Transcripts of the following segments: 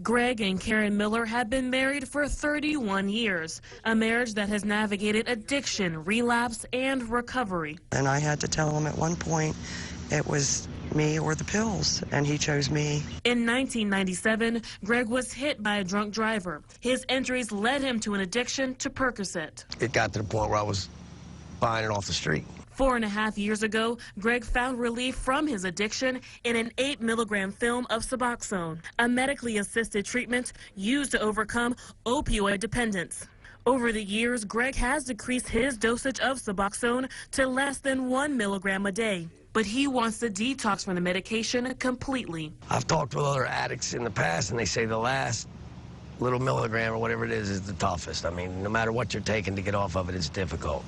Greg and Karen Miller have been married for 31 years, a marriage that has navigated addiction, relapse, and recovery. And I had to tell him at one point it was me or the pills, and he chose me. In 1997, Greg was hit by a drunk driver. His injuries led him to an addiction to Percocet. It got to the point where I was buying it off the street. 4.5 years ago, Greg found relief from his addiction in an 8-milligram film of Suboxone, a medically assisted treatment used to overcome opioid dependence. Over the years, Greg has decreased his dosage of Suboxone to less than 1 milligram a day. But he wants to detox from the medication completely. I've talked with other addicts in the past, and they say the last little milligram or whatever it is the toughest. I mean, no matter what you're taking to get off of it, it's difficult.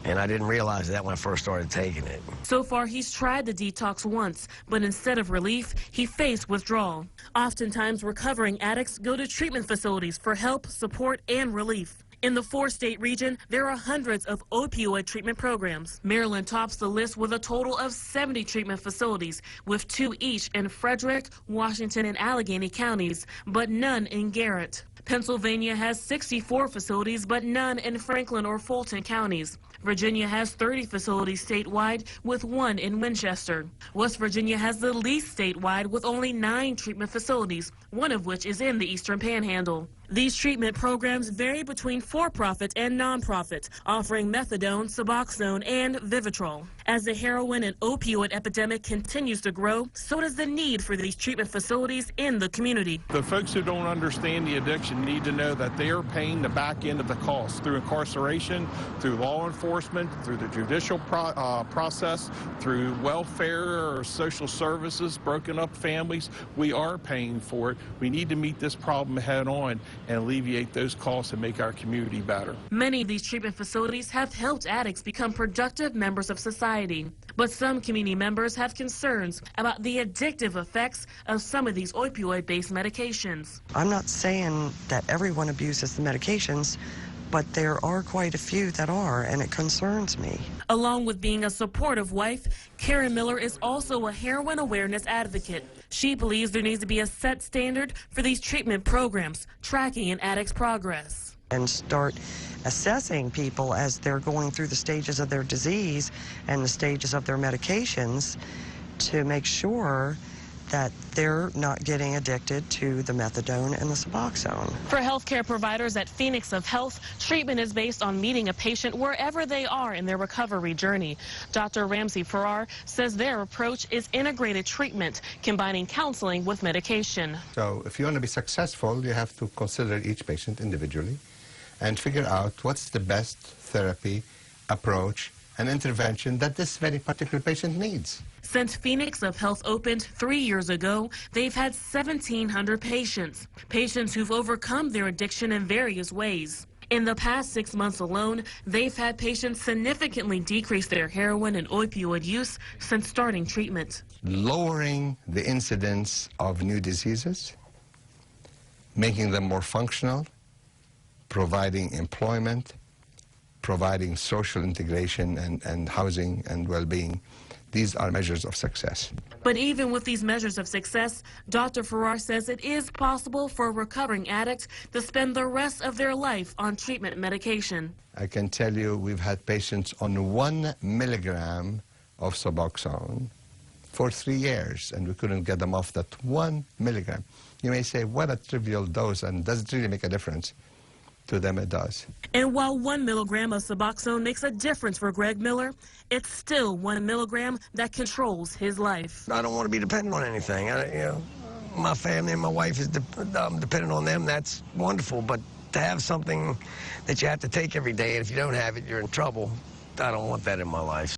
And I didn't realize that when I first started taking it. So far, he's tried the detox once, but instead of relief, he faced withdrawal. Oftentimes, recovering addicts go to treatment facilities for help, support, and relief. In the 4-state region, there are hundreds of opioid treatment programs. Maryland tops the list with a total of 70 treatment facilities, with 2 each in Frederick, Washington, and Allegheny counties, but none in Garrett. Pennsylvania has 64 facilities, but none in Franklin or Fulton counties. Virginia has 30 facilities statewide, with 1 in Winchester. West Virginia has the least statewide, with only 9 treatment facilities, 1 of which is in the Eastern Panhandle. These treatment programs vary between for-profit and non-profit, offering methadone, Suboxone, and Vivtriol. As the heroin and opioid epidemic continues to grow, so does the need for these treatment facilities in the community. The folks who don't understand the addiction need to know that they are paying the back end of the cost through incarceration, through law enforcement, through the judicial process, through welfare or social services, broken up families. We are paying for it. We need to meet this problem head on and alleviate those costs and make our community better. Many of these treatment facilities have helped addicts become productive members of society. But some community members have concerns about the addictive effects of some of these opioid-based medications. I'm not saying that everyone abuses the medications, but there are quite a few that are, and it concerns me. Along with being a supportive wife, Karen Miller is also a heroin awareness advocate. She believes there needs to be a set standard for these treatment programs, tracking an addict's progress. And start assessing people as they're going through the stages of their disease and the stages of their medications to make sure that they're not getting addicted to the methadone and the Suboxone. For healthcare providers at Phoenix of Health, treatment is based on meeting a patient wherever they are in their recovery journey. Dr. Ramsey Farrar says their approach is integrated treatment, combining counseling with medication. So if you want to be successful, you have to consider each patient individually and figure out what's the best therapy, approach, and intervention that this very particular patient needs. Since Phoenix of Health opened 3 years ago, they've had 1,700 patients who've overcome their addiction in various ways. In the past 6 months alone, they've had patients significantly decrease their heroin and opioid use since starting treatment. Lowering the incidence of new diseases, making them more functional, providing employment, providing social integration and housing and well-being. These are measures of success. But even with these measures of success, Dr. Farrar says it is possible for a recovering addict to spend the rest of their life on treatment medication. I can tell you we've had patients on 1 milligram of Suboxone for 3 years, and we couldn't get them off that 1 milligram. You may say, what a trivial dose, and does it really make a difference? To them it does. And while 1 milligram of Suboxone makes a difference for Greg Miller, it's still 1 milligram that controls his life. I don't want to be dependent on anything. My family and my wife is dependent on them. That's wonderful, but to have something that you have to take every day, and if you don't have it, you're in trouble, I don't want that in my life.